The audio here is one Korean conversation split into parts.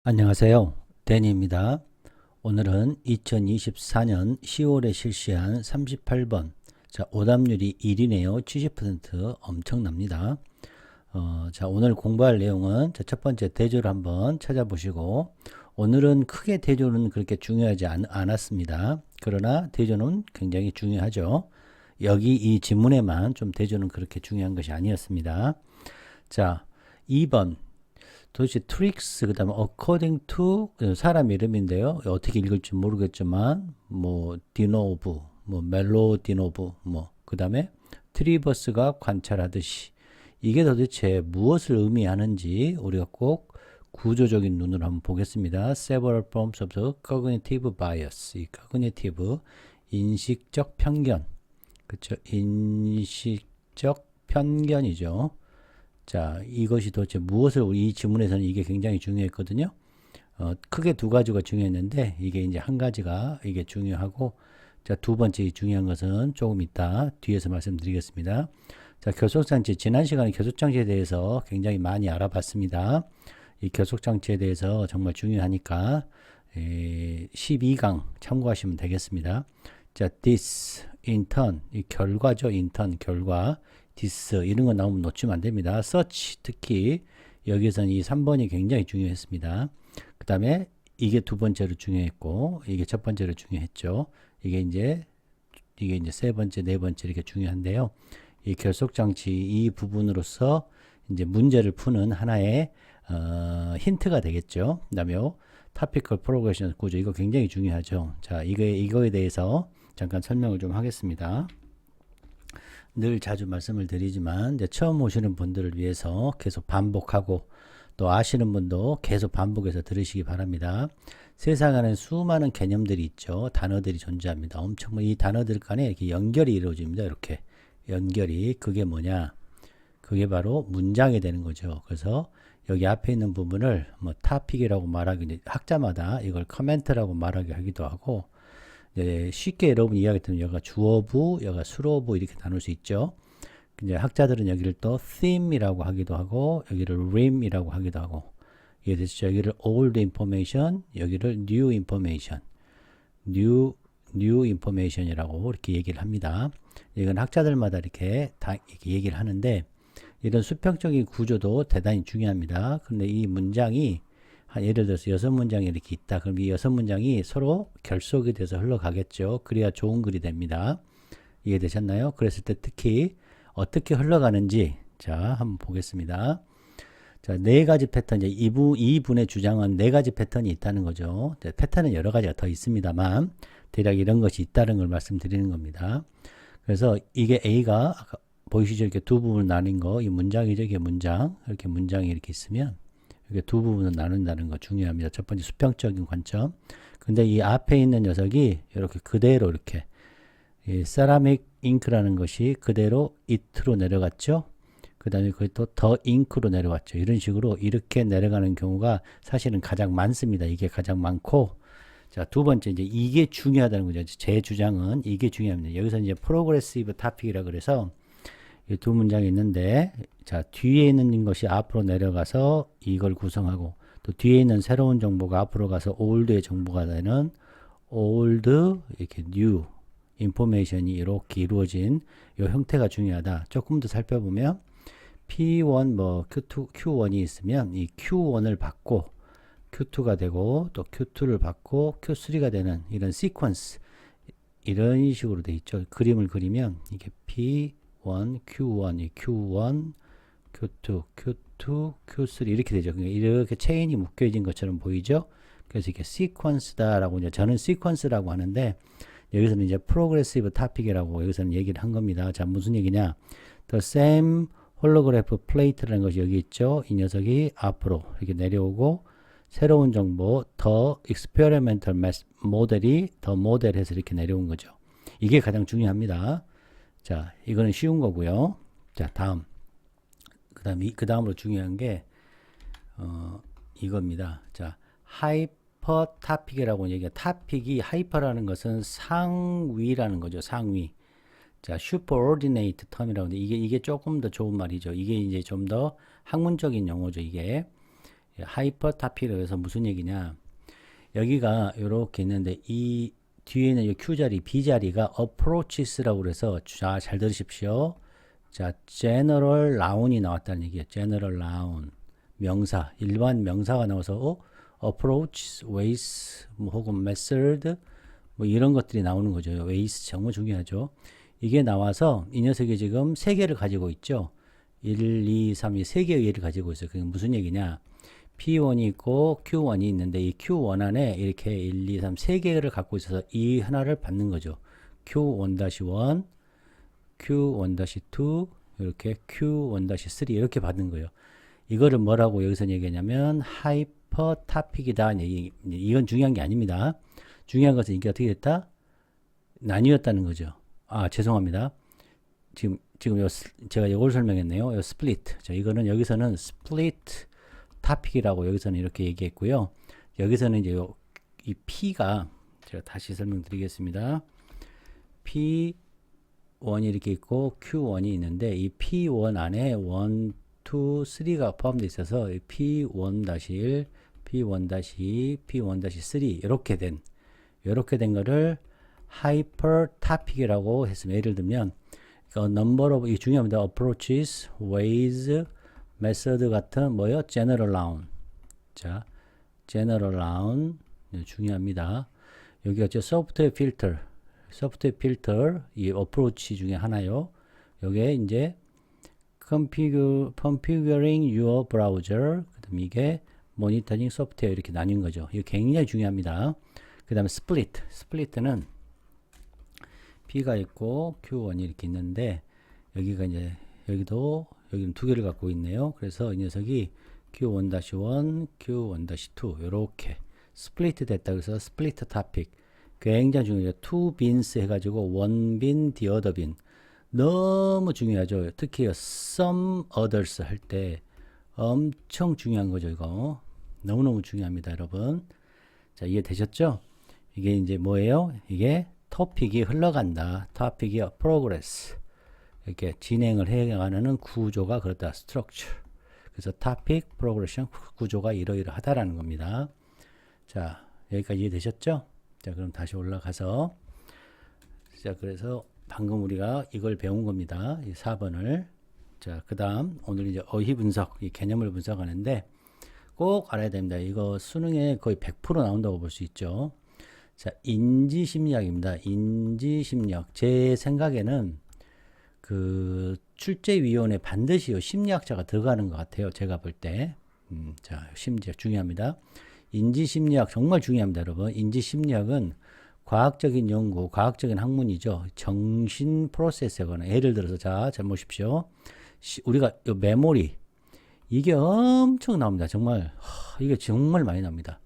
안녕하세요. 데니입니다. 오늘은 2024년 10월에 실시한 38번. 자, 오답률이 1이네요. 70% 엄청납니다. 자, 오늘 공부할 내용은 첫 번째 대조를 한번 찾아보시고, 오늘은 크게 대조는 그렇게 중요하지 않았습니다. 그러나 대조는 굉장히 중요하죠. 여기 이 지문에만 좀 대조는 그렇게 중요한 것이 아니었습니다. 자, 2번. 도대체 트릭스 그다음에 according to 사람 이름인데요. 어떻게 읽을지 모르겠지만 뭐 디노브, 뭐 멜로디노브, 뭐 그다음에 트리버스가 관찰하듯이 이게 도대체 무엇을 의미하는지 우리가 꼭 구조적인 눈으로 한번 보겠습니다. Several forms of the cognitive bias. 이 cognitive 인식적 편견. 그렇죠? 인식적 편견이죠. 자, 이것이 도대체 무엇을 이 지문에서는 이게 굉장히 중요했거든요. 크게 두 가지가 중요했는데 이게 이제 한 가지가 이게 중요하고, 자, 두 번째 중요한 것은 조금 이따 뒤에서 말씀드리겠습니다. 자, 교속장치, 지난 시간에 교속장치에 대해서 굉장히 많이 알아봤습니다. 이 교속장치에 대해서 정말 중요하니까 12강 참고하시면 되겠습니다. 자, this, in turn, 이 결과죠. in turn, 결과. this 이런 거 나오면 놓치면 안 됩니다. search 특히 여기서는 이 3번이 굉장히 중요했습니다. 그 다음에 이게 두 번째로 중요했고 이게 첫 번째로 중요했죠. 이게 이제 세 번째, 네 번째 이렇게 중요한데요. 이 결속 장치 이 부분으로서 이제 문제를 푸는 하나의 힌트가 되겠죠. 그다음에 topical progression 구조 이거 굉장히 중요하죠. 자, 이거에 대해서 잠깐 설명을 좀 하겠습니다. 늘 자주 말씀을 드리지만 이제 처음 오시는 분들을 위해서 계속 반복하고 또 아시는 분도 계속 반복해서 들으시기 바랍니다. 세상 안에 수많은 개념들이 있죠. 단어들이 존재합니다. 엄청 이 단어들 간에 이렇게 연결이 이루어집니다. 이렇게 연결이 그게 뭐냐? 그게 바로 문장이 되는 거죠. 그래서 여기 앞에 있는 부분을 뭐 타픽이라고 말하기 학자마다 이걸 커멘트라고 말하기 하기도 하고 쉽게 여러분 이야기했던 여기가 주어부, 여기가 수로부 이렇게 나눌 수 있죠. 이제 학자들은 여기를 또 theme이라고 하기도 하고 여기를 rim이라고 하기도 하고 이해되시죠? 여기를 old information, 여기를 new information, new information이라고 이렇게 얘기를 합니다. 이건 학자들마다 이렇게 다 이렇게 얘기를 하는데 이런 수평적인 구조도 대단히 중요합니다. 그런데 이 문장이 예를 들어서 6문장이 이렇게 있다. 그럼 이 6문장이 서로 결속이 돼서 흘러가겠죠. 그래야 좋은 글이 됩니다. 이해되셨나요? 그랬을 때 특히 어떻게 흘러가는지 자 한번 보겠습니다. 자, 네 가지 패턴, 이제 이분의 주장은 네 가지 패턴이 있다는 거죠. 패턴은 여러 가지가 더 있습니다만 대략 이런 것이 있다는 걸 말씀드리는 겁니다. 그래서 이게 A가 아까 보이시죠? 이렇게 두 부분 나뉜 거, 이 문장이죠. 이게 문장, 이렇게 문장이 이렇게 있으면 이게 두 부분을 나눈다는 거 중요합니다. 첫 번째 수평적인 관점. 근데 이 앞에 있는 녀석이 이렇게 그대로 이렇게 이 세라믹 잉크라는 것이 그대로 it로 내려갔죠. 그 다음에 그게 또 더 잉크로 내려왔죠. 이런 식으로 이렇게 내려가는 경우가 사실은 가장 많습니다. 이게 가장 많고, 자, 두 번째 이제 이게 중요하다는 거죠. 제 주장은 이게 중요합니다. 여기서 이제 프로그레시브 타픽이라 그래서 이 두 문장이 있는데, 자, 뒤에 있는 것이 앞으로 내려가서 이걸 구성하고, 또 뒤에 있는 새로운 정보가 앞으로 가서 올드의 정보가 되는 old, 이렇게 new 인포메이션이 이렇게 이루어진 이 형태가 중요하다. 조금 더 살펴보면 P1 뭐 Q1이 있으면 이 Q1을 받고 Q2가 되고 또 Q2를 받고 Q3가 되는 이런 시퀀스 이런 식으로 돼 있죠. 그림을 그리면 이게 P1, Q1, Q1, Q2, Q2, Q3 이렇게 되죠. 그러니까 이렇게 체인이 묶여진 것처럼 보이죠. 그래서 이게 시퀀스다라고 이제 저는 시퀀스라고 하는데 여기서는 이제 프로그레시브 타픽이라고 여기서는 얘기를 한 겁니다. 자, 무슨 얘기냐? The same holograph plate라는 것이 여기 있죠. 이 녀석이 앞으로 이렇게 내려오고 새로운 정보 더 experimental 모델이 더 모델해서 이렇게 내려온 거죠. 이게 가장 중요합니다. 자, 이거는 쉬운 거고요. 자, 다음. 그 다음으로 중요한 게 이겁니다. 자, 하이퍼 타픽이라고 얘기해요. 타픽이 하이퍼라는 것은 상위라는 거죠. 상위. 자, 슈퍼오디네이트 텀이라고 하는데 이게 조금 더 좋은 말이죠. 이게 이제 좀 더 학문적인 용어죠. 이게 하이퍼타픽이라고 해서 무슨 얘기냐. 여기가 이렇게 있는데 이 뒤에 있는 이 Q 자리, B 자리가 approaches라고 그래서 자, 잘 들으십시오. 자, general noun이 나왔다는 얘기예요. general noun. 명사, 일반 명사가 나와서 approach, ways, 뭐 혹은 method, 뭐 이런 것들이 나오는 거죠. ways 정말 중요하죠. 이게 나와서 이 녀석이 지금 세 개를 가지고 있죠. 1, 2, 3, 이 세 개의 예를 가지고 있어요. 그게 무슨 얘기냐? P1이 있고 Q1이 있는데 이 Q1 안에 이렇게 1, 2, 3, 세 개를 갖고 있어서 이 하나를 받는 거죠. Q1-1, Q1-2, 이렇게 Q1-3 이렇게 받는 거예요. 이거를 뭐라고 여기서 얘기하냐면 하이퍼타픽이다. 이건 중요한 게 아닙니다. 중요한 것은 이게 어떻게 됐다? 나뉘었다는 거죠. 아, 죄송합니다. 지금 제가 이걸 설명했네요. 요 스플리트. 자, 이거는 여기서는 스플리트 타픽이라고 여기서는 이렇게 얘기했고요. 여기서는 이제 이 P가 제가 다시 설명드리겠습니다. P1이 이렇게 있고 Q1이 있는데 이 P1 안에 1, 2, 3가 포함되어 있어서 P1-1, P1-2, P1-3 이렇게 된 거를 하이퍼타픽이라고 했습니다. 예를 들면 number of 이 중요합니다. approaches, ways, method 같은 뭐요? general noun. 자, general noun 중요합니다. 여기가 소프트웨어 필터 이 approach 중에 하나요. 여기에 이제 configuring your browser 그다음 이게 모니터링 소프트웨어 이렇게 나뉜 거죠. 이거 굉장히 중요합니다. 그다음에 스플릿는 P가 있고 Q1이 이렇게 있는데 여기가 이제 여기는 두 개를 갖고 있네요. 그래서 이 녀석이 Q1-1, Q1-2 이렇게 스플리트 됐다. 그래서 스플리트 타픽 굉장히 중요해요. two bins 해가지고 one bin, the other bin 너무 중요하죠. 특히 some others 할 때 엄청 중요한 거죠. 이거 너무너무 중요합니다, 여러분. 자, 이해되셨죠? 이게 이제 뭐예요? 이게 토픽이 흘러간다. 토픽이 progress. 이렇게 진행을 해가는 구조가 그렇다. structure. 그래서 topic, progression 구조가 이러이러하다라는 겁니다. 자, 여기까지 이해되셨죠? 자, 그럼 다시 올라가서 자, 그래서 방금 우리가 이걸 배운 겁니다. 이 4번을. 자, 그 다음 오늘 이제 어휘 분석, 이 개념을 분석하는데 꼭 알아야 됩니다. 이거 수능에 거의 100% 나온다고 볼 수 있죠. 자, 인지심리학입니다. 인지심리학. 제 생각에는 그 출제위원회 반드시 심리학자가 들어가는 것 같아요. 제가 볼 때. 자, 심리학 중요합니다. 인지심리학 정말 중요합니다, 여러분. 인지심리학은 과학적인 연구, 과학적인 학문이죠. 정신 프로세스에 관한 예를 들어서 자, 잘 보십시오. 우리가 요 메모리 이게 엄청 나옵니다. 정말 이게 정말 많이 나옵니다.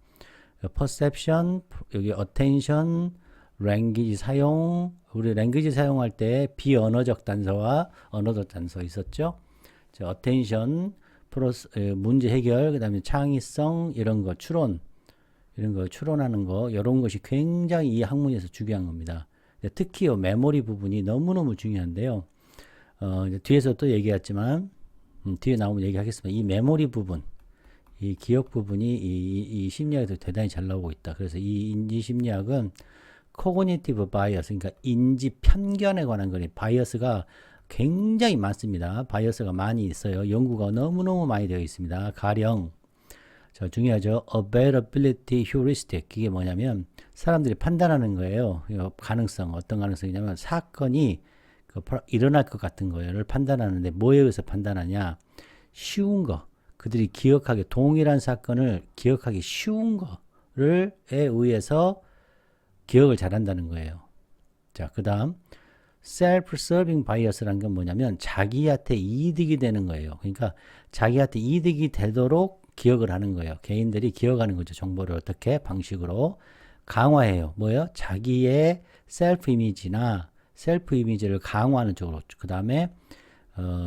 perception, 여기 attention, language 사용, 우리 language 사용할 때 비언어적 단서와 언어적 단서 있었죠. 자, attention, 문제 해결, 그 다음에 창의성, 이런 거, 추론, 이런 거, 추론하는 거, 이런 것이 굉장히 이 학문에서 중요한 겁니다. 특히 이 메모리 부분이 너무너무 중요한데요. 뒤에서 또 얘기했지만, 뒤에 나오면 얘기하겠습니다. 이 메모리 부분, 이 기억 부분이 이 심리학에서 대단히 잘 나오고 있다. 그래서 이 인지 심리학은 cognitive bias, 그러니까 인지 편견에 관한 거니 바이어스가 굉장히 많습니다. 바이어스가 많이 있어요. 연구가 너무너무 많이 되어 있습니다. 가령 자, 중요하죠. availability heuristic. 이게 뭐냐면 사람들이 판단하는 거예요. 가능성, 어떤 가능성이냐면 사건이 일어날 것 같은 거를 판단하는데 뭐에 의해서 판단하냐? 쉬운 거. 그들이 기억하기, 동일한 사건을 기억하기 쉬운 거를 의해서 기억을 잘한다는 거예요. 자, 그 다음 self-serving bias라는 건 뭐냐면 자기한테 이득이 되는 거예요. 그러니까 자기한테 이득이 되도록 기억을 하는 거예요. 개인들이 기억하는 거죠. 정보를 어떻게 방식으로 강화해요. 뭐예요? 자기의 셀프 이미지나 셀프 이미지를 강화하는 쪽으로, 그 다음에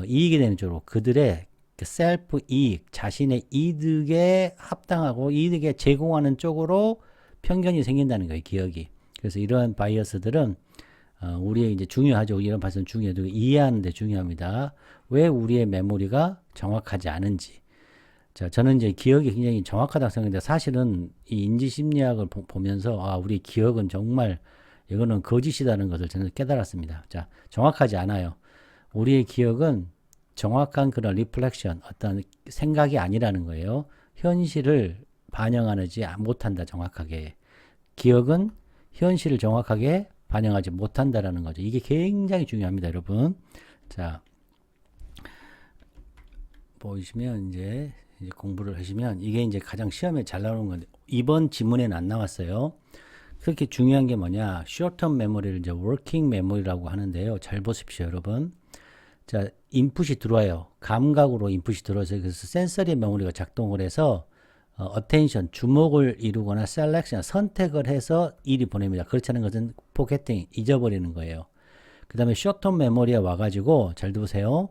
이익이 되는 쪽으로 그들의 셀프 이익, 자신의 이득에 합당하고 이득에 제공하는 쪽으로 편견이 생긴다는 거예요. 기억이. 그래서 이러한 바이어스들은 우리의 이제 중요하죠. 이런 발전 중요해도 이해하는 데 중요합니다. 왜 우리의 메모리가 정확하지 않은지. 자, 저는 이제 기억이 굉장히 정확하다고 생각했는데 사실은 이 인지심리학을 보면서 아, 우리 기억은 정말 이거는 거짓이라는 것을 저는 깨달았습니다. 자, 정확하지 않아요. 우리의 기억은 정확한 그런 리플렉션, 어떤 생각이 아니라는 거예요. 현실을 반영하지 못한다, 정확하게. 기억은 현실을 정확하게 반영하지 못한다라는 거죠. 이게 굉장히 중요합니다, 여러분. 자, 보시면 이제 공부를 하시면 이게 이제 가장 시험에 잘 나오는 건데 이번 지문에는 안 나왔어요. 그렇게 중요한 게 뭐냐? short-term memory를 이제 working memory라고 하는데요. 잘 보십시오, 여러분. 자, 인풋이 들어와요. 감각으로 인풋이 들어와서 그래서 sensory memory가 작동을 해서 attention, 주목을 이루거나 selection, 선택을 해서 일이 보냅니다. 그렇지 않은 것은 forgetting, 잊어버리는 거예요. 그 다음에 short-term memory에 와가지고 잘 들으세요.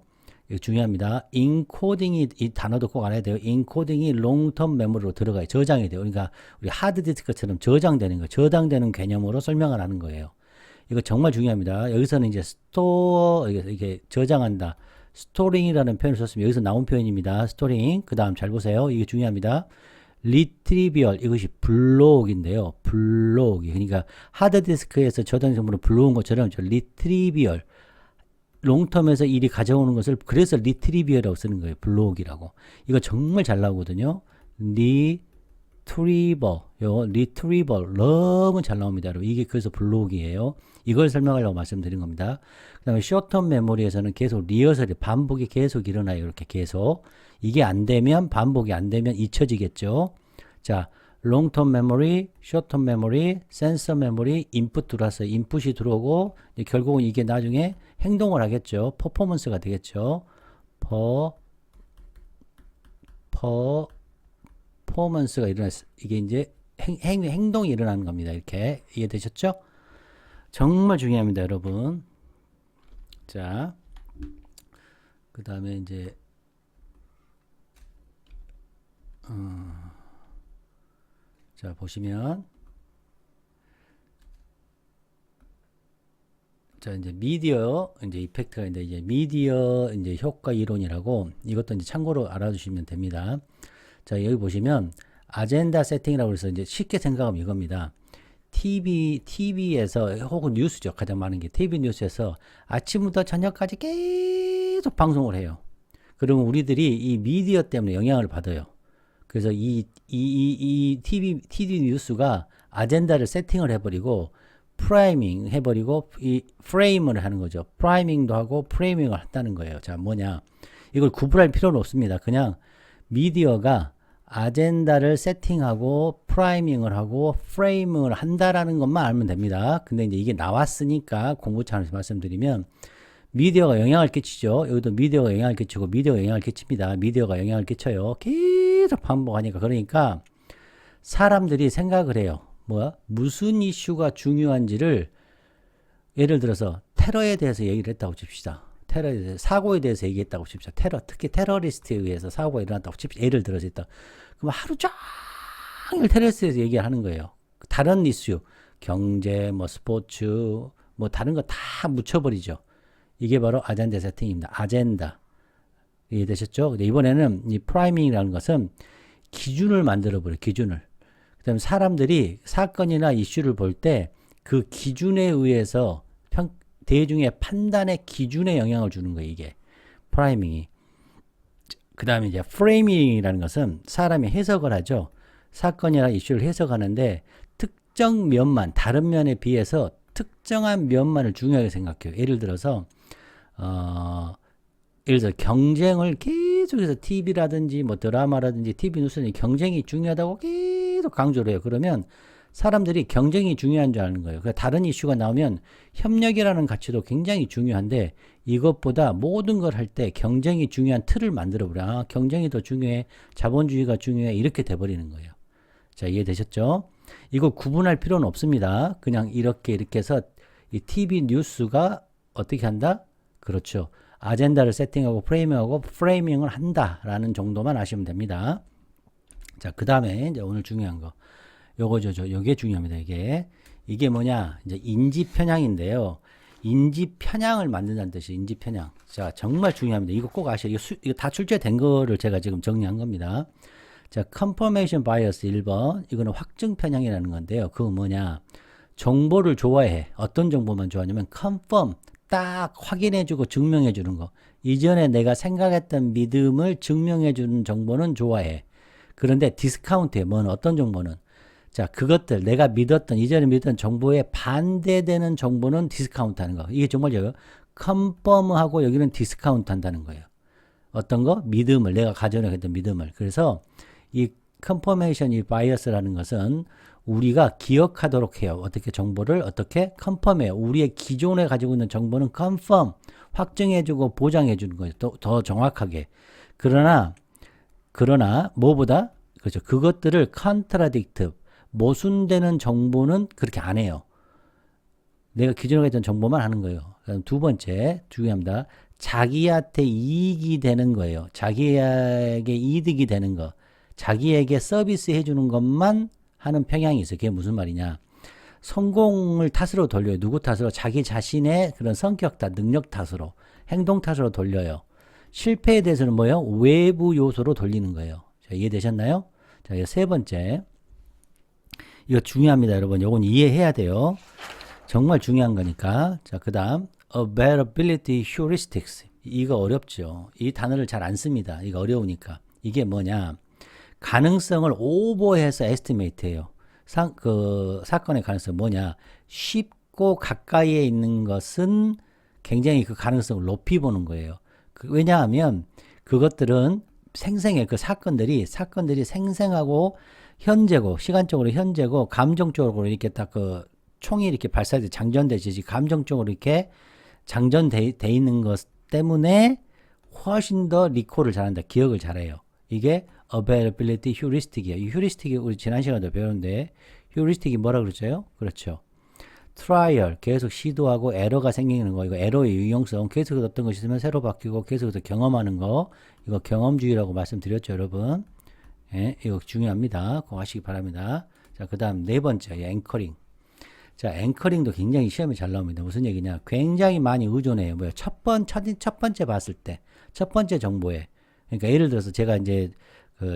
이거 중요합니다. encoding이 이 단어도 꼭 알아야 돼요. encoding이 long-term memory로 들어가요. 저장이 돼요. 그러니까 우리 하드디스크처럼 저장되는 거, 저장되는 개념으로 설명을 하는 거예요. 이거 정말 중요합니다. 여기서는 이제 store 이게 저장한다. storing이라는 표현을 썼으면 여기서 나온 표현입니다. storing. 그 다음 잘 보세요. 이게 중요합니다. retrieval 이것이 블록인데요. 블록이 그러니까 하드디스크에서 저장 정보를 불러온 것처럼 retrieval 롱텀에서 일이 가져오는 것을 그래서 리트리비어라고 쓰는 거예요. 블록이라고. 이거 정말 잘 나오거든요. 리트리버, 요 리트리버 너무 잘 나옵니다. 여러분. 이게 그래서 블록이에요. 이걸 설명하려고 말씀드린 겁니다. 그 다음에 쇼텀 메모리에서는 계속 리허설이 반복이 계속 일어나요. 이렇게 계속. 이게 안 되면 반복이 안 되면 잊혀지겠죠. 자, 롱텀 메모리, 쇼텀 메모리, 센서 메모리, 인풋 들어왔어요. 인풋이 들어오고 결국은 이게 나중에 행동을 하겠죠. 퍼포먼스가 되겠죠. 퍼포먼스가 일어났어요. 이게 이제 행동이 일어나는 겁니다. 이렇게 이해되셨죠? 정말 중요합니다, 여러분. 자, 그 다음에 이제 자, 보시면 자, 이제 미디어 이제 이펙트가 이제 미디어 이제 효과 이론이라고 이것도 이제 참고로 알아두시면 됩니다. 자, 여기 보시면 아젠다 세팅이라고 해서 이제 쉽게 생각하면 이겁니다. TV에서 혹은 뉴스죠. 가장 많은 게 TV 뉴스에서 아침부터 저녁까지 계속 방송을 해요. 그러면 우리들이 이 미디어 때문에 영향을 받아요. 그래서 이 TV 뉴스가 아젠다를 세팅을 해버리고 프라이밍 해버리고 이 프레임을 하는 거죠. 프라이밍도 하고 프레이밍을 한다는 거예요. 자, 뭐냐? 이걸 구분할 필요는 없습니다. 그냥 미디어가 아젠다를 세팅하고 프라이밍을 하고 프레이밍을 한다라는 것만 알면 됩니다. 근데 이제 이게 나왔으니까 공부 차원에서 말씀드리면 미디어가 영향을 끼치죠. 여기도 미디어가 영향을 끼치고 미디어가 영향을 끼칩니다. 미디어가 영향을 끼쳐요. 계속 반복하니까. 그러니까 사람들이 생각을 해요. 뭐야? 무슨 이슈가 중요한지를 예를 들어서 테러에 대해서 얘기를 했다고 칩시다. 테러에 대해서 사고에 대해서 얘기했다고 칩시다. 테러, 특히 테러리스트에 의해서 사고가 일어났다고 칩시다. 예를 들어서 있다. 그럼 하루 종일 테러리스트에서 얘기를 하는 거예요. 다른 이슈, 경제, 뭐 스포츠, 뭐 다른 거 다 묻혀버리죠. 이게 바로 아젠다 세팅입니다. 아젠다. 이해되셨죠? 근데 이번에는 이 프라이밍이라는 것은 기준을 만들어버려요. 기준을. 그 다음에 사람들이 사건이나 이슈를 볼 때 그 기준에 의해서 대중의 판단의 기준에 영향을 주는 거예요. 이게 프라이밍이. 그 다음에 이제 프레이밍이라는 것은 사람이 해석을 하죠. 사건이나 이슈를 해석하는데 특정 면만, 다른 면에 비해서 특정한 면만을 중요하게 생각해요. 예를 들어서 경쟁을 계속해서 TV라든지 뭐 드라마라든지 TV 뉴스는 경쟁이 중요하다고 계속 강조를 해요. 그러면 사람들이 경쟁이 중요한 줄 아는 거예요. 그러니까 다른 이슈가 나오면 협력이라는 가치도 굉장히 중요한데 이것보다 모든 걸 할 때 경쟁이 중요한 틀을 만들어버려. 아, 경쟁이 더 중요해. 자본주의가 중요해. 이렇게 돼버리는 거예요. 자, 이해되셨죠? 이거 구분할 필요는 없습니다. 그냥 이렇게 해서 이 TV 뉴스가 어떻게 한다? 그렇죠. 아젠다를 세팅하고 프레이밍하고 프레이밍을 한다라는 정도만 아시면 됩니다. 자, 그 다음에 이제 오늘 중요한 거. 요게 중요합니다. 이게 뭐냐? 이제 인지 편향인데요. 인지 편향을 만든다는 뜻이에요. 인지 편향. 자, 정말 중요합니다. 이거 꼭 아셔야 돼요. 이거 다 출제된 거를 제가 지금 정리한 겁니다. 자, confirmation bias 1번. 이거는 확증 편향이라는 건데요. 그거 뭐냐? 정보를 좋아해. 어떤 정보만 좋아하냐면 confirm. 딱 확인해주고 증명해주는 거. 이전에 내가 생각했던 믿음을 증명해주는 정보는 좋아해. 그런데 디스카운트해. 뭐는 어떤 정보는? 자, 그것들 내가 믿었던 이전에 믿었던 정보에 반대되는 정보는 디스카운트 하는 거. 이게 정말요. 컨펌하고 여기는 디스카운트 한다는 거예요. 어떤 거? 믿음을 내가 가져오겠던 믿음을. 그래서 이 컨퍼메이션 이 바이어스라는 것은 우리가 기억하도록 해요. 어떻게 정보를 어떻게 컨펌해요. 우리의 기존에 가지고 있는 정보는 컨펌 확증해주고 보장해주는 거예요. 더 정확하게. 그러나 뭐보다 그렇죠. 그것들을 컨트라딕트 모순되는 정보는 그렇게 안 해요. 내가 기존에 가졌던 정보만 하는 거예요. 두 번째 중요합니다. 자기한테 이익이 되는 거예요. 자기에게 이득이 되는 거. 자기에게 서비스 해주는 것만 하는 평양이 있어요. 그게 무슨 말이냐. 성공을 탓으로 돌려요. 누구 탓으로? 자기 자신의 그런 성격 탓, 능력 탓으로, 행동 탓으로 돌려요. 실패에 대해서는 뭐예요? 외부 요소로 돌리는 거예요. 자, 이해되셨나요? 자, 세 번째. 이거 중요합니다, 여러분. 이건 이해해야 돼요. 정말 중요한 거니까. 자, 그 다음 availability heuristics. 이거 어렵죠. 이 단어를 잘 안 씁니다. 이거 어려우니까. 이게 뭐냐. 가능성을 오버해서 에스티메이트해요. 사건의 가능성은 뭐냐. 쉽고 가까이에 있는 것은 굉장히 그 가능성을 높이 보는 거예요. 왜냐하면 그것들은 생생해. 그 사건들이 생생하고 현재고 시간적으로 현재고 감정적으로 이렇게 딱 그 총이 이렇게 발사돼 장전되지 감정적으로 이렇게 장전돼 있는 것 때문에 훨씬 더 리콜을 잘한다. 기억을 잘해요. 이게 availability heuristic이에요. 이 heuristic이 우리 지난 시간에도 배웠는데 heuristic이 뭐라 그러죠? 그렇죠. 트라이얼 계속 시도하고 에러가 생기는 거. 이거 에러의 유용성. 계속 어떤 것이 있으면 새로 바뀌고 계속 경험하는 거. 이거 경험주의라고 말씀드렸죠, 여러분. 예, 이거 중요합니다. 그거 하시기 바랍니다. 자, 그 다음 네 번째, 앵커링. 자, 앵커링도 굉장히 시험에 잘 나옵니다. 무슨 얘기냐? 굉장히 많이 의존해요. 뭐야? 첫 번째 봤을 때, 첫 번째 정보에. 그러니까 예를 들어서 제가 이제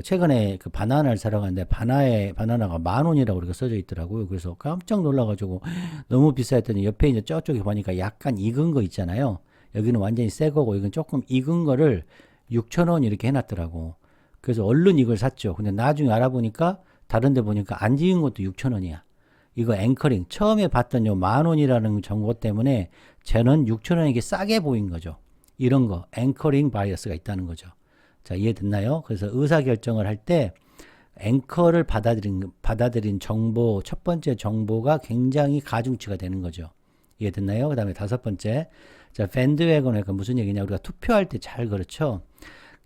최근에 그 바나나를 사러 갔는데 바나나가 10,000원이라고 이렇게 써져 있더라고요. 그래서 깜짝 놀라가지고 너무 비싸했더니 옆에 이제 저쪽에 보니까 약간 익은 거 있잖아요. 여기는 완전히 새 거고 이건 조금 익은 거를 6,000원 이렇게 해놨더라고. 그래서 얼른 이걸 샀죠. 근데 나중에 알아보니까 다른 데 보니까 안 익은 것도 6,000원이야. 이거 앵커링. 처음에 봤던 요 10,000원이라는 정보 때문에 쟤는 6,000원에게 싸게 보인 거죠. 이런 거. 앵커링 바이어스가 있다는 거죠. 자, 이해됐나요? 그래서 의사결정을 할 때 앵커를 받아들인 정보, 첫 번째 정보가 굉장히 가중치가 되는 거죠. 이해됐나요? 그 다음에 다섯 번째. 자, 밴드웨건은 무슨 얘기냐. 우리가 투표할 때 잘 그렇죠.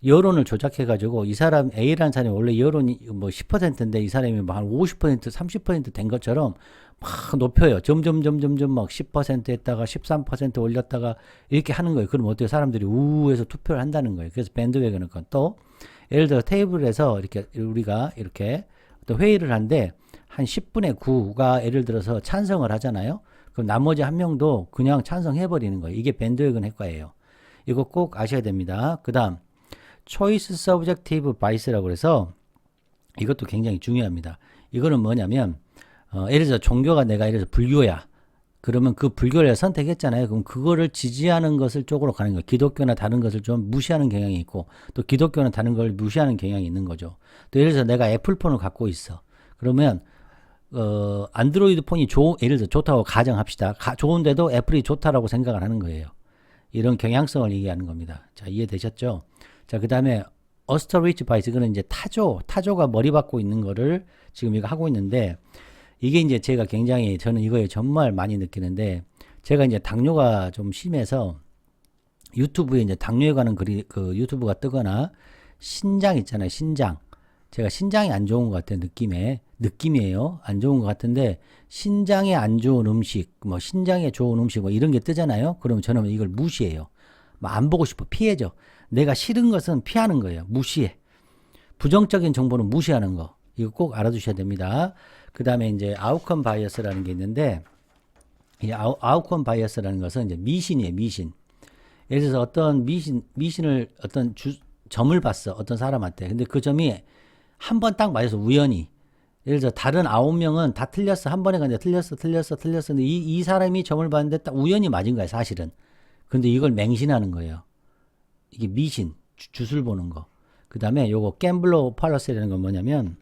여론을 조작해가지고 이 사람 A라는 사람이 원래 여론이 뭐 10%인데 이 사람이 뭐 한 50%, 30%된 것처럼 막 높여요. 점점 막 10% 했다가 13% 올렸다가 이렇게 하는 거예요. 그럼 어때요? 사람들이 우에서 투표를 한다는 거예요. 그래서 밴드웨건은 또 예를 들어 테이블에서 이렇게 우리가 이렇게 어떤 회의를 하는데 한 10분의 9가 예를 들어서 찬성을 하잖아요. 그럼 나머지 한 명도 그냥 찬성해버리는 거예요. 이게 밴드웨건 효과예요. 이거 꼭 아셔야 됩니다. 그 다음 초이스 서브젝티브 바이스라고 해서 이것도 굉장히 중요합니다. 이거는 뭐냐면 예를 들어서 종교가 내가 예를 들어서 불교야. 그러면 그 불교를 선택했잖아요. 그럼 그거를 지지하는 것을 쪽으로 가는 거예요. 기독교나 다른 것을 좀 무시하는 경향이 있고 또 기독교는 다른 걸 무시하는 경향이 있는 거죠. 또 예를 들어서 내가 애플폰을 갖고 있어. 그러면 안드로이드 폰이 예를 들어 좋다고 가정합시다. 좋은데도 애플이 좋다라고 생각을 하는 거예요. 이런 경향성을 얘기하는 겁니다. 자, 이해되셨죠? 자, 그 다음에 어스터리치 바이스. 이거는 이제 타조가 머리 박고 있는 거를 지금 이거 하고 있는데 이게 이제 제가 굉장히 저는 이거에 정말 많이 느끼는데 제가 이제 당뇨가 좀 심해서 유튜브에 이제 당뇨에 관한 그 유튜브가 뜨거나 신장 있잖아요. 신장. 제가 신장이 안 좋은 것 같아요. 느낌이에요. 안 좋은 것 같은데 신장에 안 좋은 음식, 뭐 신장에 좋은 음식 뭐 이런 게 뜨잖아요. 그러면 저는 이걸 무시해요. 뭐 안 보고 싶어. 피해죠. 내가 싫은 것은 피하는 거예요. 무시해. 부정적인 정보는 무시하는 거. 이거 꼭 알아두셔야 됩니다. 그 다음에 이제 아웃컴 바이어스라는 게 있는데 이 아웃컴 바이어스라는 것은 이제 미신이에요, 미신. 예를 들어서 어떤 미신을 어떤 점을 봤어, 어떤 사람한테. 근데 그 점이 한 번 딱 맞아서 우연히. 예를 들어 다른 9명은 다 틀렸어. 한 번에 그냥 틀렸어. 근데 이 사람이 점을 봤는데 딱 우연히 맞은 거야, 사실은. 근데 이걸 맹신하는 거예요. 이게 미신, 슛을 보는 거. 그 다음에 요거 갬블러 팔러스라는 건 뭐냐면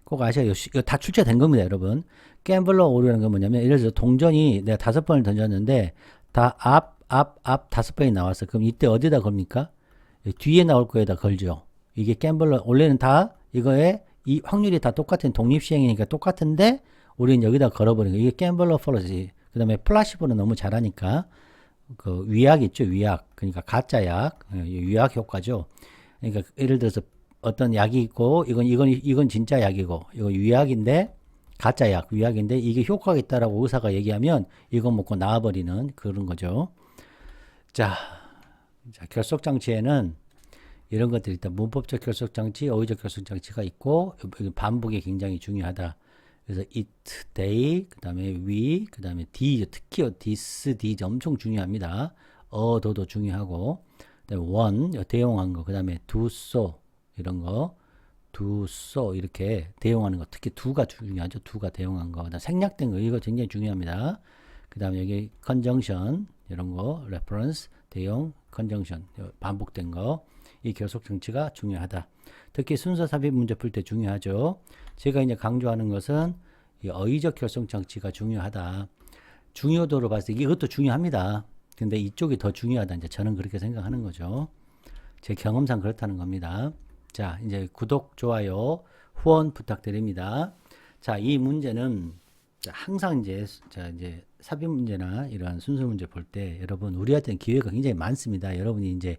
꼭 아셔야 이거 다 출제된 겁니다, 여러분. 갬블러 오류라는 건 뭐냐면 예를 들어서 동전이 내가 5번을 던졌는데 다 앞 5번이 나왔어. 그럼 이때 어디다 겁니까? 뒤에 나올 거에다 걸죠. 이게 갬블러 원래는 다 이거에 이 확률이 다 똑같은 독립시행이니까 똑같은데 우리는 여기다 걸어버린 거. 이게 갬블러 팔러스. 그 다음에 플라시보는 너무 잘하니까 그 위약 있죠, 위약. 그러니까 가짜 약, 위약 효과죠. 그러니까 예를 들어서 어떤 약이 있고 이건 진짜 약이고 이거 위약인데 가짜 약, 위약인데 이게 효과가 있다라고 의사가 얘기하면 이거 먹고 나와버리는 그런 거죠. 자, 결속 장치에는 이런 것들이 일단 문법적 결속 장치, 어휘적 결속 장치가 있고 반복이 굉장히 중요하다. 그래서 it, they, 그 다음에 we, 그 다음에 d, 특히 this, these 엄청 중요합니다. 더도 중요하고, 그 다음에 one, 대용한 거, 그 다음에 do, so, 이런 거, do, so, 이렇게 대용하는 거, 특히 do가 중요하죠. do가 대용한 거, 그다음 생략된 거, 이거 굉장히 중요합니다. 그 다음에 여기 conjunction, 이런 거, reference, 대용, conjunction, 반복된 거, 이 결속 장치가 중요하다. 특히 순서 삽입 문제 풀 때 중요하죠. 제가 이제 강조하는 것은 이 어휘적 결속 장치가 중요하다. 중요도로 봤을 때 이것도 중요합니다. 근데 이쪽이 더 중요하다. 이제 저는 그렇게 생각하는 거죠. 제 경험상 그렇다는 겁니다. 자, 이제 구독, 좋아요, 후원 부탁드립니다. 자, 이 문제는 항상 이제 삽입 문제나 이러한 순서 문제 볼 때 여러분 우리한테는 기회가 굉장히 많습니다. 여러분이 이제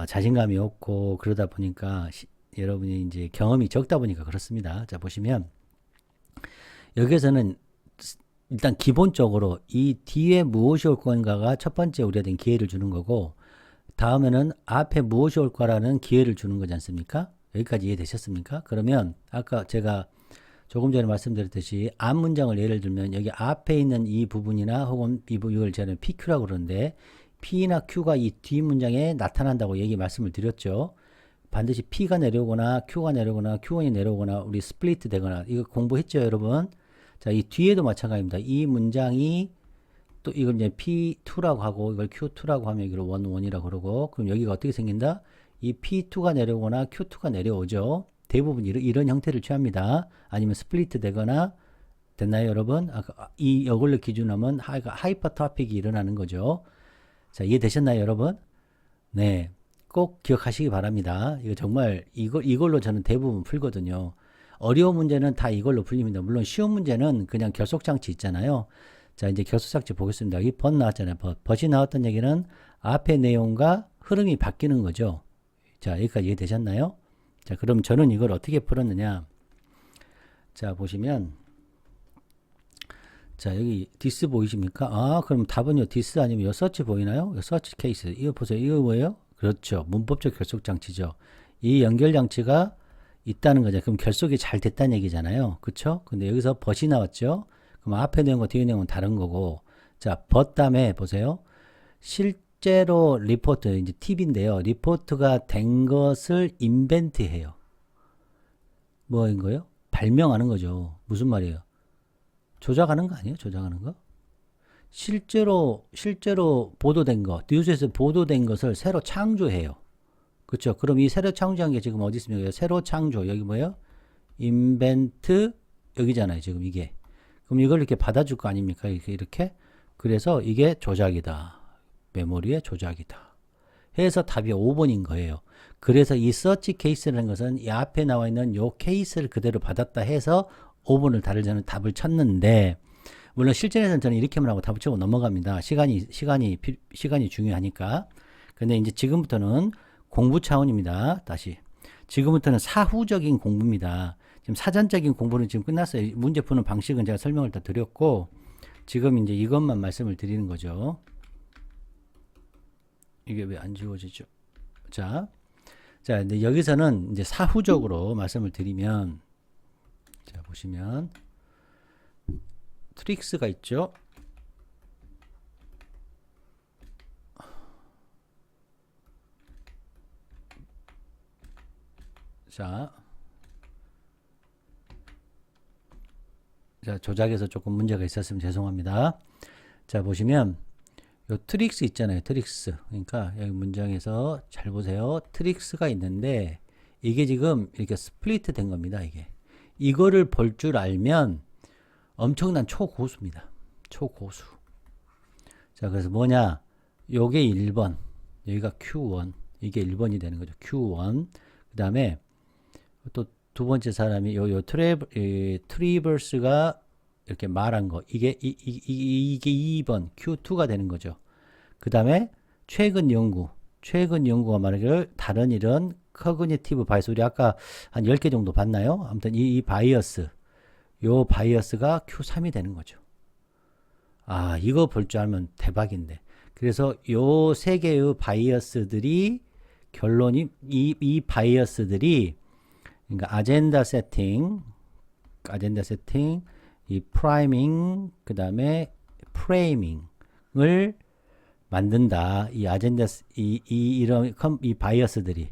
자신감이 없고 그러다 보니까 여러분이 이제 경험이 적다 보니까 그렇습니다. 자, 보시면 여기에서는 일단 기본적으로 이 뒤에 무엇이 올 건가가 첫 번째 우리한테 기회를 주는 거고 다음에는 앞에 무엇이 올 거라는 기회를 주는 거지 않습니까? 여기까지 이해되셨습니까? 그러면 아까 제가 조금 전에 말씀드렸듯이 앞 문장을 예를 들면 여기 앞에 있는 이 부분이나 혹은 이 부분을 저는 PQ라고 그러는데 P나 Q가 이 뒤 문장에 나타난다고 말씀을 드렸죠. 반드시 P가 내려오거나 Q가 내려오거나 Q1이 내려오거나 우리 스플리트 되거나 이거 공부했죠, 여러분? 자, 이 뒤에도 마찬가지입니다. 이 문장이 또 이걸 이제 P2라고 하고 이걸 Q2라고 하면 이걸 1이라고 그러고 그럼 여기가 어떻게 생긴다? 이 P2가 내려오거나 Q2가 내려오죠. 대부분 이런 형태를 취합니다. 아니면 스플리트 되거나 됐나요, 여러분? 이걸로 기준하면 하이퍼 토픽이 일어나는 거죠. 자, 이해되셨나요, 여러분? 네. 꼭 기억하시기 바랍니다. 이거 정말 이걸로 저는 대부분 풀거든요. 어려운 문제는 다 이걸로 풀립니다. 물론 쉬운 문제는 그냥 결속장치 있잖아요. 자, 이제 결속장치 보겠습니다. 여기 벗 나왔잖아요. 벗이 나왔던 얘기는 앞의 내용과 흐름이 바뀌는 거죠. 자, 여기까지 이해되셨나요? 자, 그럼 저는 이걸 어떻게 풀었느냐. 자, 보시면 자, 여기 디스 보이십니까? 그럼 답은요, 디스 아니면 요 서치 보이나요? 요 서치 케이스. 이거 보세요. 이거 뭐예요? 그렇죠. 문법적 결속 장치죠. 이 연결 장치가 있다는 거죠. 그럼 결속이 잘 됐다는 얘기잖아요. 그쵸? 근데 여기서 벗이 나왔죠? 그럼 앞에 내용과 뒤에 내용은 다른 거고. 자, 벗 다음에 보세요. 실제로 리포트, 이제 팁인데요. 리포트가 된 것을 인벤트 해요. 뭐인 거예요? 발명하는 거죠. 무슨 말이에요? 조작하는 거 아니에요? 조작하는 거? 실제로 보도된 거, 뉴스에서 보도된 것을 새로 창조해요. 그렇죠? 그럼 이 새로 창조한 게 지금 어디 있습니까? 새로 창조. 여기 뭐예요? 인벤트 여기잖아요. 지금 이게. 그럼 이걸 이렇게 받아줄 거 아닙니까? 이렇게. 그래서 이게 조작이다. 메모리의 조작이다. 해서 답이 5번인 거예요. 그래서 이 서치 케이스라는 것은 이 앞에 나와 있는 요 케이스를 그대로 받았다 해서 5번을 저는 답을 찾는데 물론 실전에서는 저는 이렇게만 하고 답을 치고 넘어갑니다. 시간이 중요하니까. 근데 이제 지금부터는 공부 차원입니다. 다시. 지금부터는 사후적인 공부입니다. 지금 사전적인 공부는 지금 끝났어요. 문제 푸는 방식은 제가 설명을 다 드렸고 지금 이제 이것만 말씀을 드리는 거죠. 이게 왜 안 지워지죠? 자, 근데 여기서는 이제 사후적으로 말씀을 드리면 자, 보시면 트릭스가 있죠. 자, 조작에서 조금 문제가 있었으면 죄송합니다. 자, 보시면 요 트릭스 있잖아요. 트릭스. 그러니까 여기 문장에서 잘 보세요. 트릭스가 있는데 이게 지금 이렇게 스플리트 된 겁니다. 이거를 볼 줄 알면 엄청난 초고수입니다. 초고수. 자, 그래서 뭐냐? 요게 1번. 여기가 Q1. 이게 1번이 되는 거죠. Q1. 그 다음에 또 두 번째 사람이 요 트리버스가 이렇게 말한 거. 이게 2번 Q2가 되는 거죠. 그 다음에 최근 연구가 말하기를 다른 이런 커그니티브 바이어스. 우리 아까 한 10개 정도 봤나요? 아무튼 이 바이어스. 요 바이어스가 Q3이 되는 거죠. 아, 이거 볼 줄 알면 대박인데. 그래서 요 세 개의 바이어스들이 결론이 이 바이어스들이 그러니까 아젠다 세팅, 이 프라이밍, 그 다음에 프레이밍을 만든다. 이 아젠다, 이런 이 바이어스들이,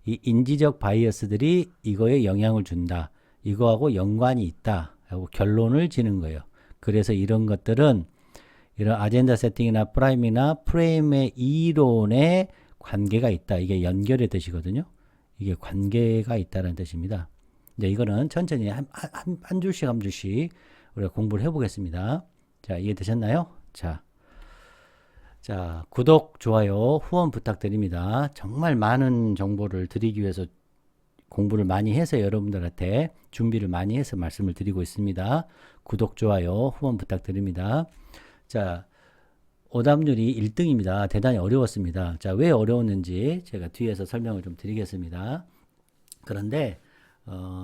이 인지적 바이어스들이 이거에 영향을 준다. 이거하고 연관이 있다. 하고 결론을 지는 거예요. 그래서 이런 것들은 이런 아젠다 세팅이나 프라임이나 프레임의 이론에 관계가 있다. 이게 연결의 뜻이거든요. 이게 관계가 있다는 뜻입니다. 이제 이거는 천천히 한 줄씩 한 줄씩 우리가 공부를 해보겠습니다. 자, 이해되셨나요? 자, 구독, 좋아요, 후원 부탁드립니다. 정말 많은 정보를 드리기 위해서 공부를 많이 해서 여러분들한테 준비를 많이 해서 말씀을 드리고 있습니다. 구독, 좋아요, 후원 부탁드립니다. 자, 오답률이 1등입니다. 대단히 어려웠습니다. 자, 왜 어려웠는지 제가 뒤에서 설명을 좀 드리겠습니다. 그런데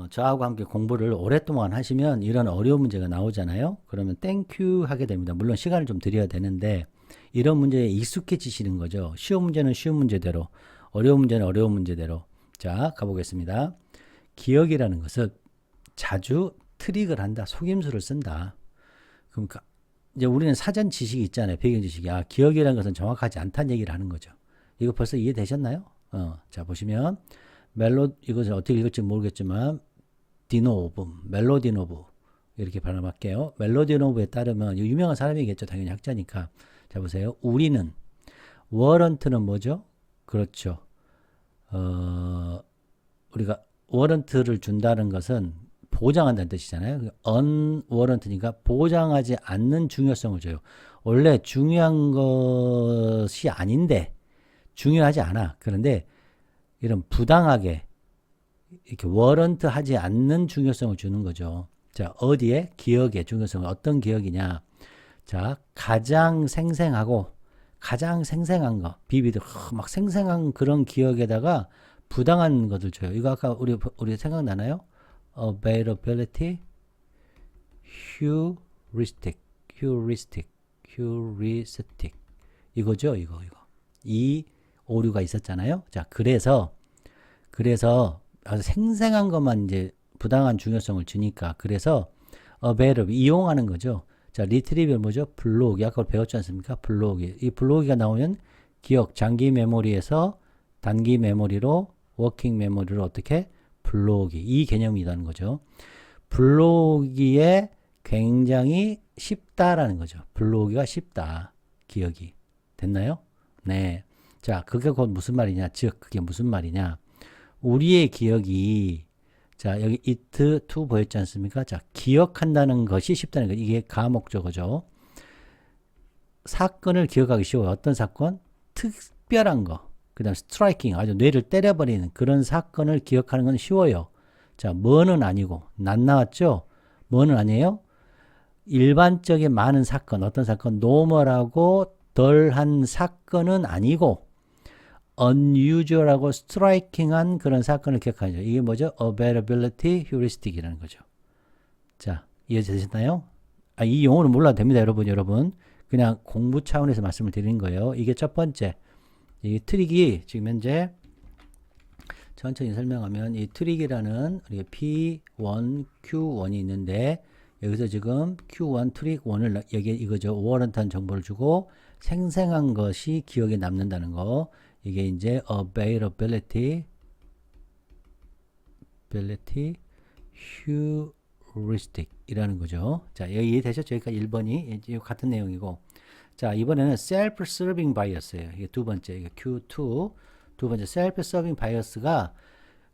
저하고 함께 공부를 오랫동안 하시면 이런 어려운 문제가 나오잖아요. 그러면 땡큐 하게 됩니다. 물론 시간을 좀 드려야 되는데 이런 문제에 익숙해지시는 거죠. 쉬운 문제는 쉬운 문제대로, 어려운 문제는 어려운 문제대로. 자, 가보겠습니다. 기억이라는 것은 자주 트릭을 한다. 속임수를 쓴다. 그러니까 이제 우리는 사전 지식이 있잖아요. 배경 지식이. 아, 기억이라는 것은 정확하지 않다는 얘기를 하는 거죠. 이거 벌써 이해되셨나요? 자, 보시면 이것을 어떻게 읽을지 모르겠지만 멜로디노브 이렇게 발음할게요. 멜로디노브에 따르면 유명한 사람이겠죠. 당연히 학자니까. 자, 보세요. 우리는 워런트는 뭐죠? 그렇죠. 우리가 워런트를 준다는 것은 보장한다는 뜻이잖아요. unwarranted니까 보장하지 않는 중요성을 줘요. 원래 중요한 것이 아닌데 중요하지 않아. 그런데 이런 부당하게 이렇게 warrant하지 않는 중요성을 주는 거죠. 자, 어디에? 기억의 중요성은 어떤 기억이냐? 자, 가장 생생한 거, 비비드 막 생생한 그런 기억에다가 부당한 것을 줘요. 이거 아까 우리 생각나나요? availability, heuristic. 이거죠, 이거. 이 오류가 있었잖아요. 자, 그래서 아주 생생한 것만 이제 부당한 중요성을 주니까 그래서 available 이용하는 거죠. 자, retrieval 뭐죠? 블록이 아까 배웠지 않습니까? 이 블록이가 나오면 기억 장기 메모리에서 단기 메모리로 워킹 메모리로 어떻게 블록이 이 개념이라는 거죠. 블록이에 굉장히 쉽다라는 거죠. 블록이가 쉽다. 기억이 됐나요? 네. 자, 그게 곧 무슨 말이냐? 즉 그게 무슨 말이냐? 우리의 기억이 자, 여기 it, to 보였지 않습니까? 자, 기억한다는 것이 쉽다는 거. 이게 가목적어죠. 사건을 기억하기 쉬워요. 어떤 사건? 특별한 거. 그 다음 스트라이킹, 아주 뇌를 때려버리는 그런 사건을 기억하는 건 쉬워요. 자, 뭐는 아니고, 난 나왔죠? 뭐는 아니에요? 일반적인 많은 사건, 어떤 사건, 노멀하고 덜한 사건은 아니고, unusual하고 striking한 그런 사건을 기억하죠. 이게 뭐죠? availability heuristic이라는 거죠. 자, 이해되셨나요? 아, 이 용어는 몰라도 됩니다, 여러분. 그냥 공부 차원에서 말씀을 드리는 거예요. 이게 첫 번째. 이 트릭이 지금 현재 천천히 설명하면 이 트릭이라는 우리가 P1, Q1이 있는데 여기서 지금 Q1 트릭 1을 여기 이거죠. 워런트한 정보를 주고 생생한 것이 기억에 남는다는 거. 이게 이제 availability ability, heuristic 이라는 거죠. 자, 여기 이해되셨죠? 여기까지 1번이 같은 내용이고. 자, 이번에는 self-serving bias예요. 이게 두 번째, 이게 Q2. 두 번째, self-serving bias가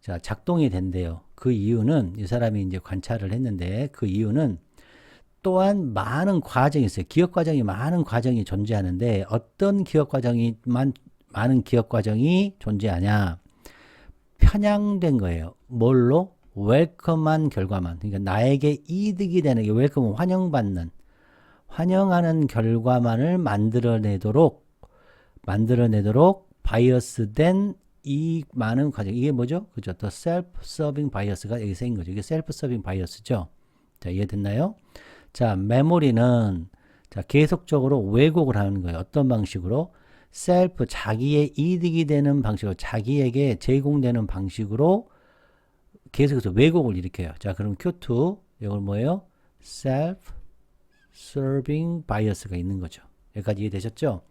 자, 작동이 된대요. 그 이유는 이 사람이 이제 관찰을 했는데 그 이유는 또한 많은 과정이 있어요. 기억 과정이 많은 과정이 존재하는데 어떤 기억 과정이 많은 기억 과정이 존재하냐? 편향된 거예요. 뭘로? 웰컴한 결과만. 그러니까 나에게 이득이 되는 게 웰컴은 환영하는 결과만을 만들어내도록 바이어스된 이 많은 과정. 이게 뭐죠? 그죠? 더 self-serving bias가 여기 생긴 거죠. 이게 self-serving bias죠. 자, 이해됐나요? 자, 메모리는 자, 계속적으로 왜곡을 하는 거예요. 어떤 방식으로? 자기의 이득이 되는 방식으로, 자기에게 제공되는 방식으로 계속해서 왜곡을 일으켜요. 자, 그럼 Q2, 이걸 뭐예요? self-serving bias가 있는 거죠. 여기까지 이해되셨죠?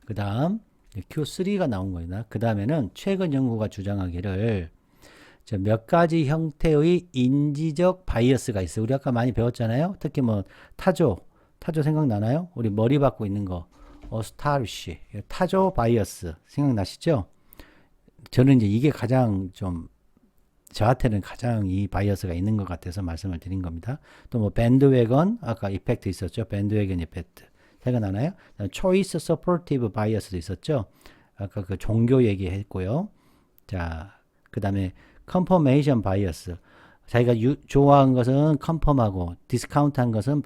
그 다음, Q3가 나온 거예요. 그 다음에는 최근 연구가 주장하기를 몇 가지 형태의 인지적 바이어스가 있어요. 우리 아까 많이 배웠잖아요. 특히 뭐 타조 생각나나요? 우리 머리 박고 있는 거 스타르시 타조 바이어스 생각나시죠? 저는 이제 이게 가장 좀 저한테는 가장 이 바이어스가 있는 것 같아서 말씀을 드린 겁니다. 또 뭐 밴드웨건 아까 이펙트 있었죠? 밴드웨건 이펙트 생각나나요? 초이스 서포티브 바이어스도 있었죠? 아까 그 종교 얘기했고요. 자, 그 다음에 컨퍼메이션 바이어스. 자기가 좋아한 것은 컨펌하고 디스카운트한 것은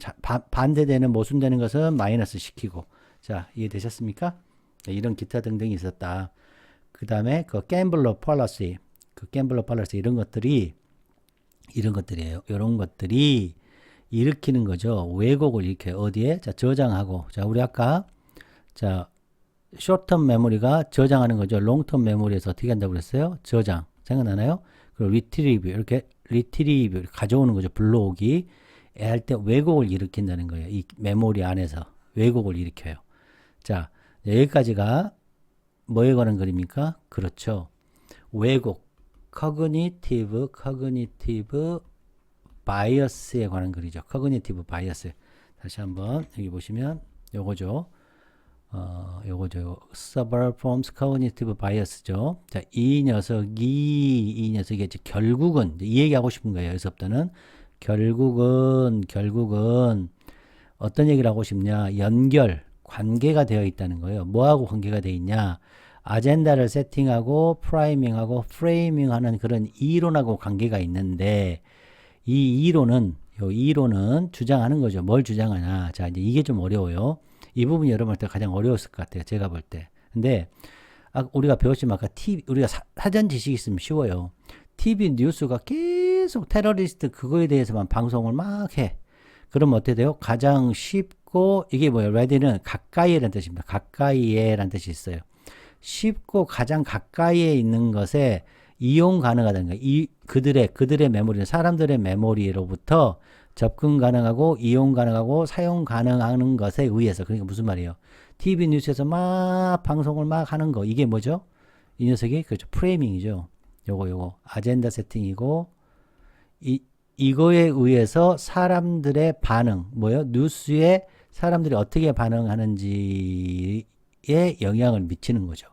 반대되는 모순되는 것은 마이너스 시키고. 자, 이해되셨습니까? 네, 이런 기타 등등이 있었다. 그 다음에 그 갬블러 폴러시 이런 것들이에요. 이런 것들이 일으키는 거죠. 왜곡을 일으켜요. 어디에? 자, 저장하고. 자, 우리 아까 자 short-term 메모리가 저장하는 거죠. long-term 메모리에서 어떻게 한다고 그랬어요? 저장. 생각나나요? 그리고 retrieve 가져오는 거죠. 불러오기 할 때 왜곡을 일으킨다는 거예요. 이 메모리 안에서 왜곡을 일으켜요. 자, 여기까지가 뭐에 관한 글입니까? 그렇죠. 왜곡, cognitive bias에 관한 글이죠. cognitive bias. 다시 한번 여기 보시면 요거죠. 요거죠. Several forms cognitive bias죠. 자, 이 녀석이 이제 결국은 이 얘기하고 싶은 거예요. 여기서부터는 결국은 어떤 얘기를 하고 싶냐? 관계가 되어 있다는 거예요. 뭐하고 관계가 되어 있냐? 아젠다를 세팅하고 프라이밍하고 프레이밍하는 그런 이론하고 관계가 있는데 이 이론은 주장하는 거죠. 뭘 주장하냐? 자, 이제 이게 좀 어려워요. 이 부분이 여러분한테 가장 어려웠을 것 같아요. 제가 볼 때. 근데 우리가 배웠지만 아까 우리가 사전 지식이 있으면 쉬워요. TV 뉴스가 계속 테러리스트 그거에 대해서만 방송을 막 해. 그럼 어떻게 돼요? 가장 쉽고 이게 뭐예요? ready는 가까이에라는 뜻입니다. 가까이에라는 뜻이 있어요. 쉽고 가장 가까이에 있는 것에 이용 가능하다는 거예요. 그들의 메모리, 사람들의 메모리로부터 접근 가능하고 이용 가능하고 사용 가능한 것에 의해서. 그러니까 무슨 말이에요? TV 뉴스에서 막 방송을 막 하는 거. 이게 뭐죠? 이 녀석이 그렇죠. 프레이밍이죠. 요거 아젠다 세팅이고 이거에 의해서 사람들의 반응, 뉴스에 사람들이 어떻게 반응하는지에 영향을 미치는 거죠.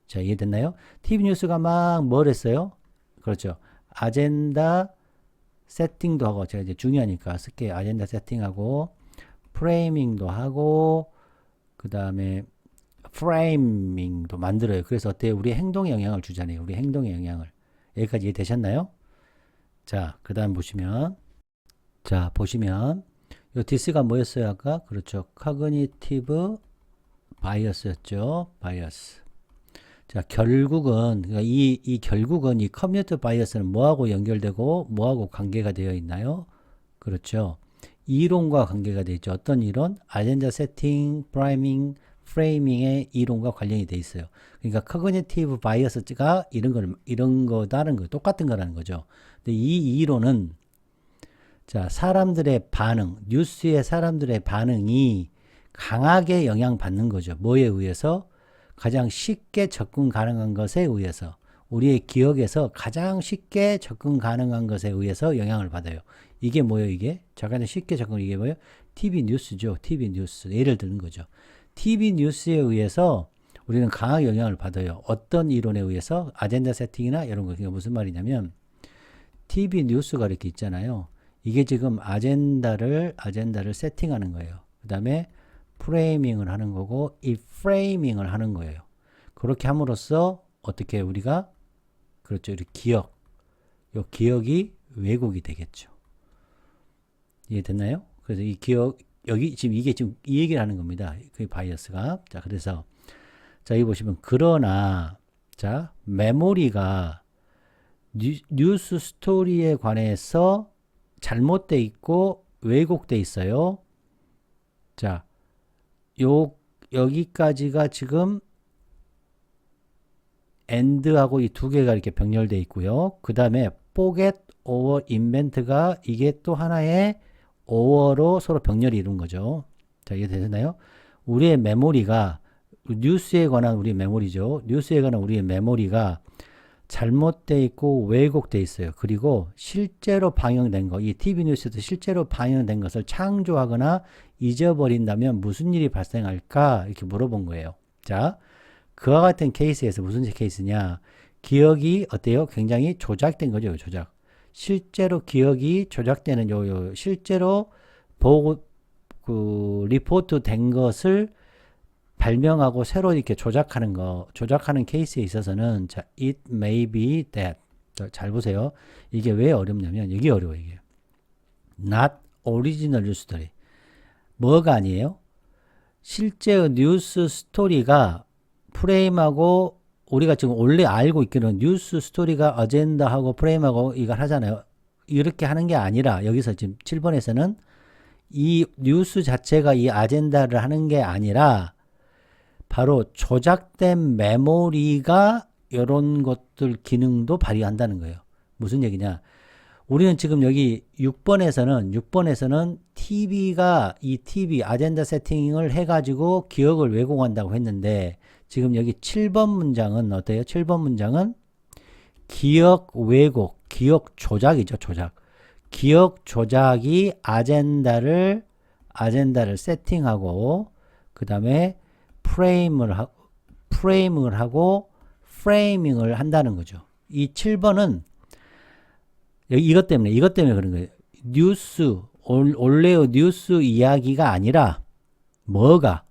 자, 이해됐나요? TV 뉴스가 막 뭘 했어요? 그렇죠. 아젠다 세팅도 하고, 제가 이제 중요하니까 쓸게요. 아젠다 세팅하고, 프레이밍도 하고, 그 다음에 프레이밍도 만들어요. 그래서 어때요? 우리 행동에 영향을 주잖아요. 우리 행동에 영향을. 여기까지 이해되셨나요? 자, 그 다음 보시면, 요 디스가 뭐였어요? 아까? 그렇죠. cognitive bias였죠. bias. 자, 결국은, 그러니까 이 결국은 이 커뮤니티 바이어스는 뭐하고 연결되고 뭐하고 관계가 되어 있나요? 그렇죠. 이론과 관계가 되어 있죠. 어떤 이론? 아젠다 세팅, 프라이밍, 프레이밍의 이론과 관련이 되어 있어요. 그러니까 커그니티브 바이어스가 이런 거다는 거 똑같은 거라는 거죠. 근데 이 이론은 자, 사람들의 반응, 뉴스의 사람들의 반응이 강하게 영향받는 거죠. 뭐에 의해서? 가장 쉽게 접근 가능한 것에 의해서. 우리의 기억에서 가장 쉽게 접근 가능한 것에 의해서 영향을 받아요. 이게 뭐예요, 이게? 잠깐 쉽게 접근, 이게 뭐예요? TV 뉴스죠. TV 뉴스. 예를 드는 거죠. TV 뉴스에 의해서 우리는 강하게 영향을 받아요. 어떤 이론에 의해서? 아젠다 세팅이나 이런 거. 그게 무슨 말이냐면, TV 뉴스가 이렇게 있잖아요. 이게 지금 아젠다를 세팅하는 거예요. 그 다음에 프레이밍을 하는 거고, 이 프레이밍을 하는 거예요. 그렇게 함으로써 어떻게 우리가, 그렇죠. 이렇게 요 기억이 왜곡이 되겠죠. 이해됐나요? 그래서 이 기억, 여기 지금 이게 지금 이 얘기를 하는 겁니다. 그 바이어스가. 자, 그래서 자, 여기 보시면 그러나 자, 메모리가 뉴스 스토리에 관해서 잘못돼 있고 왜곡돼 있어요. 자, 여기까지가 지금 end하고 이 두 개가 이렇게 병렬돼 있고요. 그 다음에 forget or invent가 이게 또 하나의 over로 서로 병렬이 이룬 거죠. 자, 이해되셨나요? 우리의 메모리가 뉴스에 관한 우리 메모리죠. 뉴스에 관한 우리의 메모리가 잘못돼 있고 왜곡돼 있어요. 그리고 실제로 방영된 거, 이 TV 뉴스도 실제로 방영된 것을 창조하거나 잊어버린다면 무슨 일이 발생할까? 이렇게 물어본 거예요. 자, 그와 같은 케이스에서 무슨 케이스냐? 기억이 어때요? 굉장히 조작된 거죠. 조작. 실제로 기억이 조작되는 실제로 보고 리포트 된 것을 발명하고 새로 이렇게 조작하는 케이스에 있어서는 자, it may be that. 잘 보세요. 이게 왜 어렵냐면 이게 어려워요. 이게. not original news story. 뭐가 아니에요? 실제 뉴스 스토리가 프레임하고 우리가 지금 원래 알고 있기로는 뉴스 스토리가 어젠다하고 프레임하고 이걸 하잖아요. 이렇게 하는 게 아니라 여기서 지금 7번에서는 이 뉴스 자체가 이 아젠다를 하는 게 아니라 바로 조작된 메모리가 이런 것들 기능도 발휘한다는 거예요. 무슨 얘기냐? 우리는 지금 여기 6번에서는 TV가 이 TV 아젠다 세팅을 해가지고 기억을 왜곡한다고 했는데 지금 여기 7번 문장은 어때요? 7번 문장은 기억 왜곡, 기억 조작이죠. 조작. 기억 조작이 아젠다를 세팅하고 그 다음에 프레임을 하고 프레이밍을 한다는 거죠. 이 7번은 이것 때문에 그런 거예요. 원래의 뉴스 이야기가 아니라 뭐가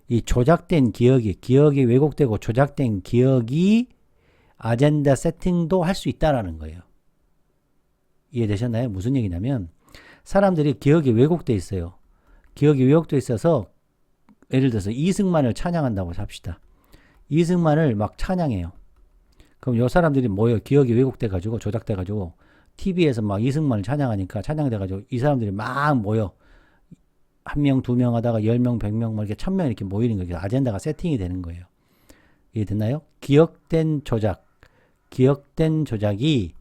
이 조작된 기억이 왜곡되고 조작된 기억이 아젠다 세팅도 할 수 있다라는 거예요. 이해되셨나요? 무슨 얘기냐면 사람들이 기억이 왜곡돼 있어요. 기억이 왜곡돼 있어서 예를 들어서 이승만을 찬양한다고 합시다. 이승만을 막 찬양해요. 그럼 요 사람들이 뭐예요? 기억이 왜곡돼가지고 조작돼가지고 TV에서 막 이승만을 찬양하니까 찬양돼가지고 이 사람들이 막 모여. 1명, 2명 하다가 10명, 100명, 뭐 이렇게 1000명 이렇게 모이는 거예요. 아젠다가 세팅이 되는 거예요. 이해됐나요? 기억된 조작이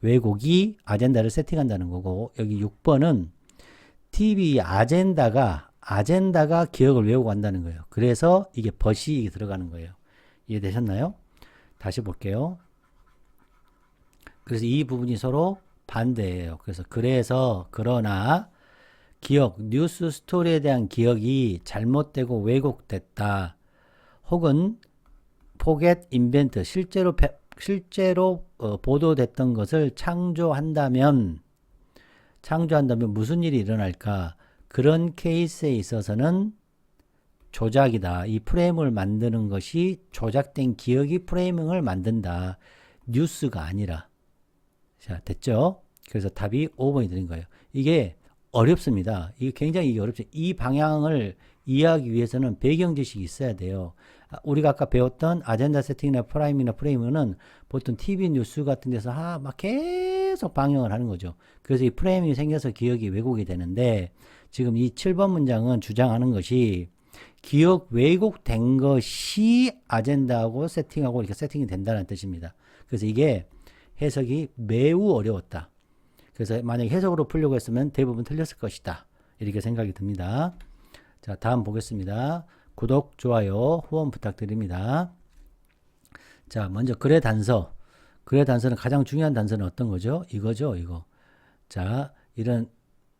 왜곡이 아젠다를 세팅한다는 거고 여기 6번은 TV 아젠다가 기억을 왜곡한다는 거예요. 그래서 이게 벗이 들어가는 거예요. 이해되셨나요? 다시 볼게요. 그래서 이 부분이 서로 반대예요. 그러나 뉴스 스토리에 대한 기억이 잘못되고 왜곡됐다. 혹은 forget, invent, 실제로 보도됐던 것을 창조한다면 무슨 일이 일어날까? 그런 케이스에 있어서는 조작이다. 이 프레임을 만드는 것이 조작된 기억이 프레이밍을 만든다. 뉴스가 아니라. 자, 됐죠? 그래서 답이 5번이 되는 거예요. 이게 어렵습니다. 이게 굉장히 어렵죠. 이 방향을 이해하기 위해서는 배경 지식이 있어야 돼요. 우리가 아까 배웠던 아젠다 세팅이나 프레임은 보통 TV 뉴스 같은 데서 막 계속 방영을 하는 거죠. 그래서 이 프레임이 생겨서 기억이 왜곡이 되는데 지금 이 7번 문장은 주장하는 것이 기억 왜곡된 것이 아젠다하고 세팅하고 이렇게 세팅이 된다는 뜻입니다. 그래서 이게 해석이 매우 어려웠다. 그래서 만약에 해석으로 풀려고 했으면 대부분 틀렸을 것이다. 이렇게 생각이 듭니다. 자, 다음 보겠습니다. 구독, 좋아요, 후원 부탁드립니다. 자, 먼저 글의 단서. 글의 단서는 가장 중요한 단서는 어떤 거죠? 이거죠, 이거. 자, 이런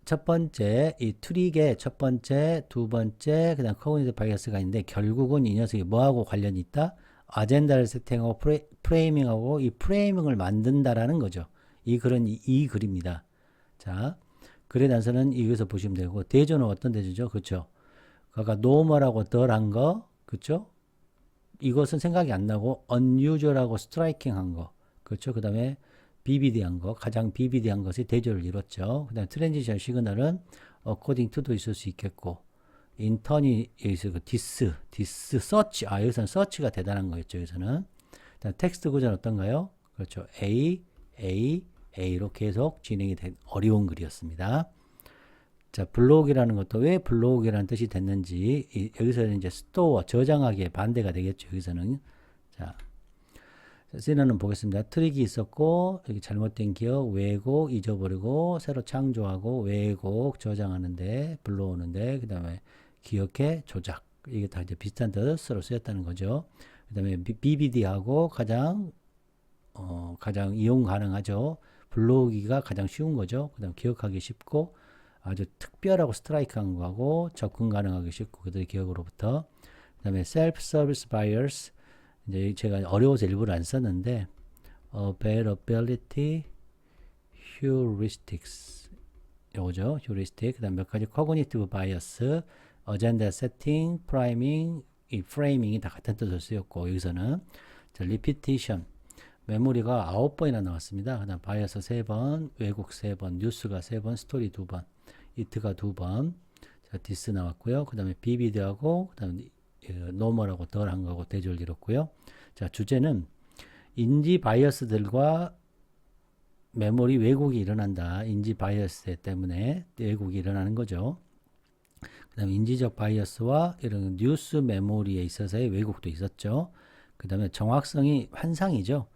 첫 번째, 이 트릭의 첫 번째, 두 번째, 그 다음 커그니티브 바이어스가 있는데 결국은 이 녀석이 뭐하고 관련이 있다? 아젠다를 세팅하고 프레이밍하고 이 프레이밍을 만든다라는 거죠. 이 글은 이 글입니다. 자, 글의 단서는 이것을 보시면 되고 대조는 어떤 대조죠? 그렇죠. 아까 노멀하고 덜한 거, 그렇죠? 이것은 생각이 안 나고 unusual하고 striking한 거, 그렇죠? 그 다음에 BBD한 거, 가장 BBD한 것이 대조를 이뤘죠. 그 다음에 트랜지션 시그널은 according to도 있을 수 있겠고 인턴이 여기서 그 디스, 서치, 여기서는 서치가 대단한 거였죠. 여기서는. 그다음 텍스트 구조는 어떤가요? 그렇죠. A로 계속 진행이 된 어려운 글이었습니다. 자, 블록이라는 것도 왜 블록이라는 뜻이 됐는지 여기서는 이제 스토어, 저장하기에 반대가 되겠죠. 여기서는. 자, C는 보겠습니다. 트릭이 있었고 여기 잘못된 기억, 왜곡, 잊어버리고 새로 창조하고 왜곡, 저장하는데 불러오는데 그 다음에 기억해, 조작. 이게 다 이제 비슷한 뜻으로 쓰였다는 거죠. 그 다음에 BBD하고 가장 이용 가능하죠. 불러오기가 가장 쉬운 거죠. 그 다음 기억하기 쉽고 아주 특별하고 스트라이크한 거하고 접근 가능하기 쉽고 그들의 기억으로부터. 그 다음에 self-service bias. 이제 제가 어려워서 일부러 안 썼는데 availability, heuristics 요거죠. heuristic. 그 다음 몇 가지 cognitive bias, agenda setting, priming, 이 framing이 다 같은 뜻으로 쓰였고 여기서는 자, repetition 메모리가 9번이나 나왔습니다. 그 다음 바이어스 3번, 왜곡 3번, 뉴스가 3번, 스토리 2번, 이트가 2번, 자, 디스 나왔고요. 그 다음에 비비드하고 그 다음에 노멀하고 덜한 거고 대조를 이뤘고요. 자, 주제는 인지 바이어스들과 메모리 왜곡이 일어난다. 인지 바이어스 때문에 왜곡이 일어나는 거죠. 그 다음에 인지적 바이어스와 이런 뉴스 메모리에 있어서의 왜곡도 있었죠. 그 다음에 정확성이 환상이죠.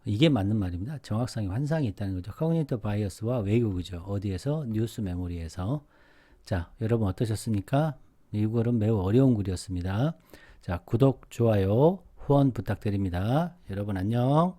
이게 맞는 말입니다. 정확성이 환상이 있다는 거죠. 커그니티브 바이어스와 왜곡이죠. 어디에서? 뉴스 메모리에서. 자, 여러분 어떠셨습니까? 이 글은 매우 어려운 글이었습니다. 자, 구독, 좋아요, 후원 부탁드립니다. 여러분 안녕.